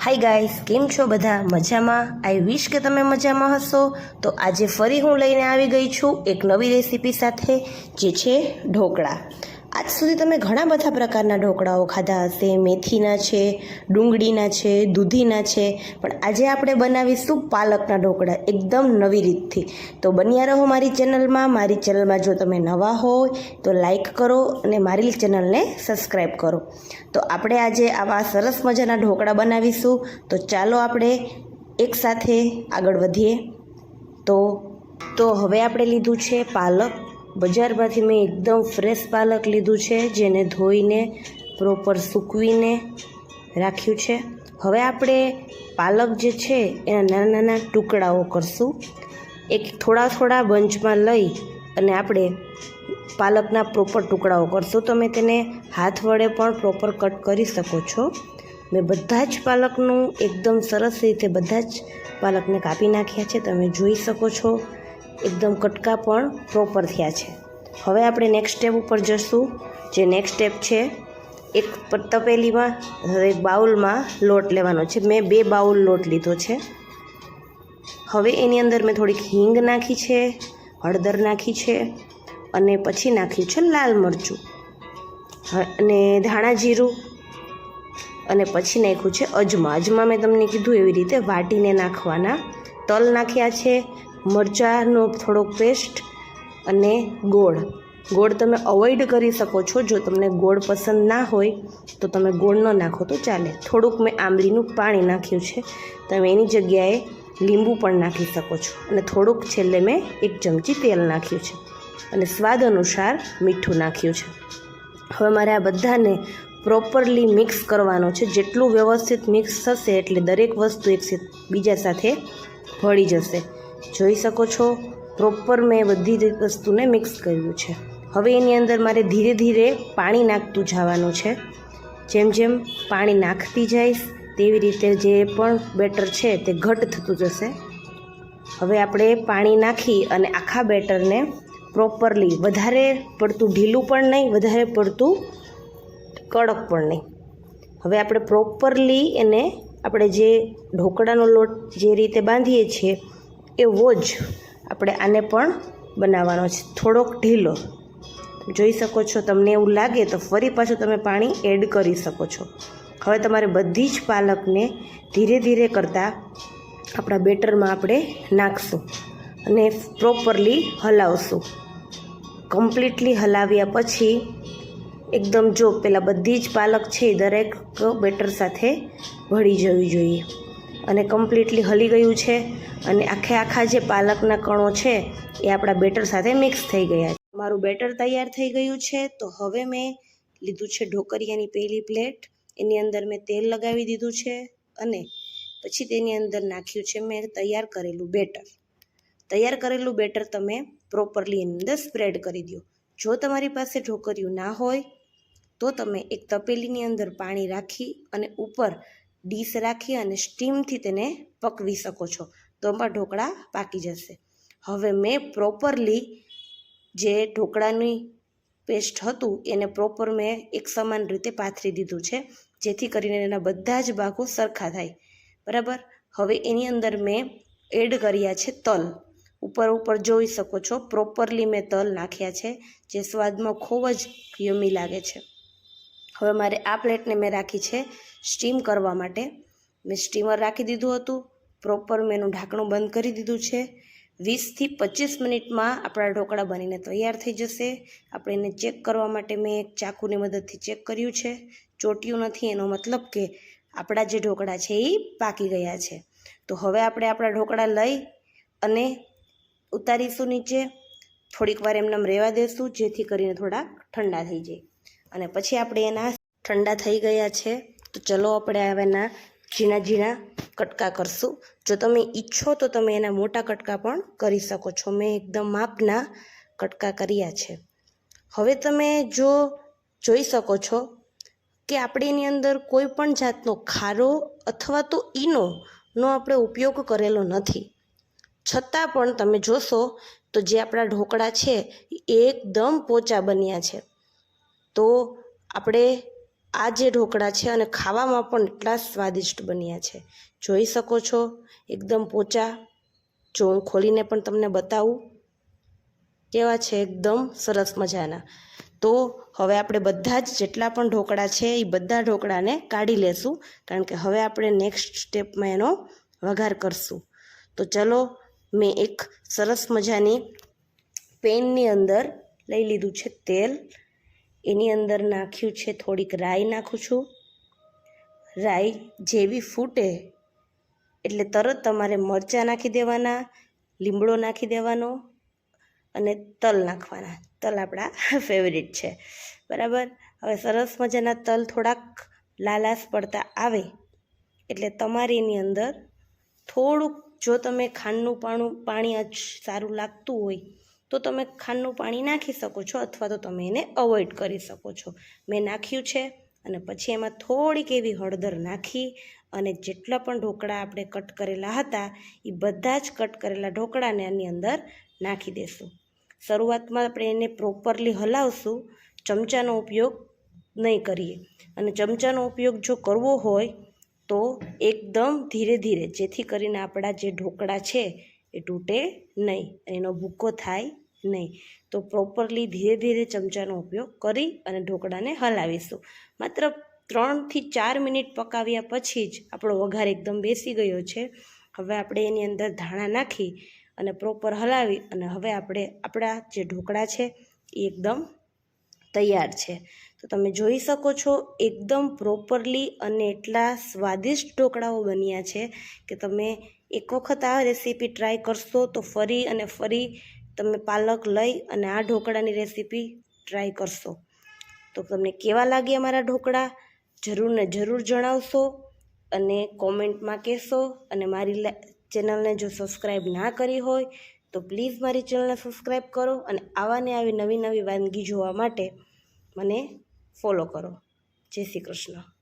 Hi guys, केम छो बधा मजामां? I wish के तमे मजामां हशो। तो आज फरी हूँ लईने आवी गई छूँ एक नवी रेसिपी साथे, जे छे ढोकळा। आज सुधी तमे घणा बधा प्रकारना ढोकळाओ खाधा हशे। मेथीना छे, डूंगळीना छे, दूधीना छे, पण आजे आपणे बनावीशुं पालकना ढोकळा एकदम नवी रीतथी। तो बन्या रहो मारी चेनलमां। मारी चेनलमां जो तमे नवा होय तो लाइक करो अने मारी चेनलने सब्सक्राइब करो। तो आपणे आजे आवा सरस मजाना ढोकळा बनावीशुं। तो चालो आपणे एक साथे आगळ वधीए। तो हवे आपणे लीधुं छे पालक। बजारमांथी मैं एकदम फ्रेश पालक लीधुं छे, जेने धोईने प्रोपर सूकवीने राख्युं छे। हवे आपणे पालक जे छे एना नाना नाना टुकड़ाओ करशुं। एक थोड़ा थोड़ा बंचमां लई अने आपणे पालकना प्रोपर टुकड़ाओ करशुं। तमे तेने हाथ वडे पण प्रोपर कट करी शको छो। मैं बधा ज पालकनुं एकदम सरस रीते बधा ज पालकने कापी नाख्या छे। तमे जोई शको छो एकदम कटका पण प्रोपर थया छे। हवे आपणे नेक्स्ट स्टेप पर जशुं। जे नेक्स्ट स्टेप छे, एक तपेलीमां एक बाउलमां लोट लेवानो छे। मैं 2 बाउल लोट लीधो छे। हवे एनी अंदर मैं थोड़ी हींग नाखी छे, हळदर नाखी छे अने पछी नाख्युं छे लाल मरचुं अने धाणा जीरुं अने पछी नाख्युं छे अजमा। अजमा मैं तमने कीधुं एवी रीते वाटीने नाखवाना। तल नाख्या छे, मरचानो थोड़ो पेस्ट अने गोळ तमे अवॉइड करी शको छो। जो तमने गोळ पसंद ना होय तो तमे गोळ न नाखो तो चाले। थोड़ुंक मैं आंबलीनुं पाणी नाख्युं छे, तमे एनी जग्याए લીંબુ પણ નાખી શકો છો। અને થોડુંક છેલ્લે મેં 1 ચમચી તેલ નાખ્યું છે અને સ્વાદ અનુસાર મીઠું નાખ્યું છે। હવે મારે આ બધાને પ્રોપરલી મિક્સ કરવાનો છે। જેટલું વ્યવસ્થિત મિક્સ થશે એટલે દરેક વસ્તુ બીજા સાથે ભળી જશે। જોઈ શકો છો પ્રોપર મેં બધી વસ્તુને મિક્સ કર્યું છે। હવે એની અંદર મારે ધીરે ધીરે પાણી નાખતું જવાનું છે। જેમ જેમ પાણી નાખતી જઈશ તેવી રીતે જે પણ બેટર છે તે ઘટ થતું જશે। હવે આપણે પાણી નાખી અને આખા બેટરને પ્રોપરલી, વધારે પડતું ઢીલું પણ નહીં, વધારે પડતું કડક પણ નહીં, હવે આપણે પ્રોપરલી એને આપણે જે ઢોકળાનો લોટ જે રીતે બાંધીએ છીએ એવો જ આપણે આને પણ બનાવવાનો છે, થોડોક ઢીલો। જોઈ શકો છો, તમને એવું લાગે તો ફરી પાછું તમે પાણી એડ કરી શકો છો। હવે તમારે બધી જ પાલકને ધીરે ધીરે કરતાં આપણા બેટરમાં આપણે નાખશું અને પ્રોપરલી હલાવશું। કમ્પ્લીટલી હલાવ્યા પછી એકદમ જો પેલા બધી જ પાલક છે દરેક બેટર સાથે ભળી જવી જોઈએ અને કમ્પ્લીટલી હલી ગયું છે અને આખા જે પાલકના કણો છે એ આપણા બેટર સાથે મિક્સ થઈ ગયા છે। મારું બેટર તૈયાર થઈ ગયું છે। તો હવે મેં લીધું છે ઢોકળિયાની પહેલી પ્લેટ, એની અંદર મેં તેલ લગાવી દીધું છે અને પછી તેની અંદર નાખ્યું છે મેં તૈયાર કરેલું બેટર। તૈયાર કરેલું બેટર તમે પ્રોપરલી એની અંદર સ્પ્રેડ કરી દો। જો તમારી પાસે ઢોકળિયું ના હોય તો તમે એક તપેલીની અંદર પાણી રાખી અને ઉપર ડીશ રાખી અને સ્ટીમથી તેને પકવી શકો છો, તો પણ ઢોકળા પાકી જશે। હવે મેં પ્રોપરલી જે ઢોકળાની પેસ્ટ હતું એને પ્રોપર મેં એક સમાન રીતે પાથરી દીધું છે, જેથી કરીને એના બધા જ ભાગો સરખા થાય, બરાબર। હવે એની અંદર મેં એડ કર્યા છે તલ। ઉપર જોઈ શકો છો પ્રોપરલી મેં તલ નાખ્યા છે, જે સ્વાદમાં ખૂબ જ યમી લાગે છે। હવે મારે આ પ્લેટને મેં રાખી છે સ્ટીમ કરવા માટે। મેં સ્ટીમર રાખી દીધું હતું, પ્રોપર મેં એનું ઢાંકણું બંધ કરી દીધું છે। 20 થી 25 મિનિટમાં આપણા ઢોકળા બનીને તૈયાર થઈ જશે। આપણે એને ચેક કરવા માટે મેં એક ચાકુની મદદથી ચેક કર્યું છે, ચોટ્યું નથી, એનો મતલબ કે આપણા જે ઢોકળા છે એ પાકી ગયા છે। તો હવે આપણે આપણા ઢોકળા લઈ અને ઉતારીશું નીચે, થોડીક વાર એમને રહેવા દેશું જેથી કરીને થોડા ઠંડા થઈ જાય અને પછી આપણે એના ઠંડા થઈ ગયા છે તો ચલો આપણે એના ઝીણા ઝીણા કટકા કરશું। જો તમે ઈચ્છો તો તમે એના મોટા કટકા પણ કરી શકો છો। મેં એકદમ માપના કટકા કર્યા છે। હવે તમે જો જોઈ શકો છો કે આપણે એની અંદર કોઈ પણ જાતનો ખારો અથવા તો ઈનોનો આપણે ઉપયોગ કરેલો નથી, છતાં પણ તમે જોશો તો જે આપણા ઢોકળા છે એ એકદમ પોચા બન્યા છે। તો આપણે આ જે ઢોકળા છે અને ખાવામાં પણ એટલા સ્વાદિષ્ટ બન્યા છે. જોઈ શકો છો એકદમ પોચા. જો હું ખોલીને પણ તમને બતાવું કેવા છે, એકદમ સરસ મજાના. તો હવે આપણે બધા જ જેટલા પણ ઢોકળા છે એ બધા ઢોકળાને કાઢી લેશું, કારણ કે હવે આપણે નેક્સ્ટ સ્ટેપમાં એનો વઘાર કરશું. તો ચલો, મેં એક સરસ મજાની પેનની અંદર લઈ લીધું છે તેલ. એની અંદર નાખ્યું છે થોડીક રાઈ નાખું છું. રાઈ જેવી ફૂટે એટલે તરત તમારે મરચાં નાખી દેવાના, લીમડો નાખી દેવાનો અને તલ નાખવાના. તલ આપણા ફેવરિટ છે, બરાબર. હવે સરસ મજાના તલ થોડાક લાલાશ પડતા આવે એટલે તમારે એની અંદર થોડુંક, જો તમે ખાંડનું પાણી જ સારું લાગતું હોય તો તમે ખાંડનું પાણી નાખી શકો છો, અથવા તો તમે એને અવોઇડ કરી શકો છો. મેં નાખ્યું છે અને પછી એમાં થોડીક એવી હળદર નાખી અને જેટલા પણ ઢોકળા આપણે કટ કરેલા હતા એ બધા જ કટ કરેલા ઢોકળાને આની અંદર નાખી દેશું. શરૂઆતમાં આપણે એને પ્રોપરલી હલાવશું, ચમચાનો ઉપયોગ નહીં કરીએ. અને ચમચાનો ઉપયોગ જો કરવો હોય તો એકદમ ધીરે ધીરે, જેથી કરીને આપણા જે ઢોકળા છે એ તૂટે નહીં, એનો ભૂકો થાય નહીં. તો પ્રોપરલી ધીરે ધીરે ચમચાનો ઉપયોગ કરી અને ઢોકળાને હલાવીશું. માત્ર 3 થી 4 મિનિટ પકાવ્યા પછી જ આપણો વઘાર એકદમ બેસી ગયો છે. હવે આપણે એની અંદર ધાણા નાખી અને પ્રોપર હલાવી અને હવે આપણે આપણા જે ઢોકળા છે એ એકદમ તૈયાર છે. તો તમે જોઈ શકો છો એકદમ પ્રોપરલી અને એટલા સ્વાદિષ્ટ ઢોકળાઓ બન્યા છે કે તમે એક વખત આ રેસીપી ટ્રાય કરશો તો ફરી અને ફરી તમે પાલક લઈ અને આ ઢોકળાની રેસીપી ટ્રાય કરશો. તો તમને કેવા લાગ્યા મારા ઢોકળા જરૂર ને જરૂર જણાવશો અને કોમેન્ટમાં કહેશો. અને મારી ચેનલને જો સબસ્ક્રાઈબ ના કરી હોય તો પ્લીઝ મારી ચેનલને સબસ્ક્રાઈબ કરો અને આવાને આવી નવી નવી વાનગી જોવા માટે મને ફોલો કરો. જય શ્રી કૃષ્ણ.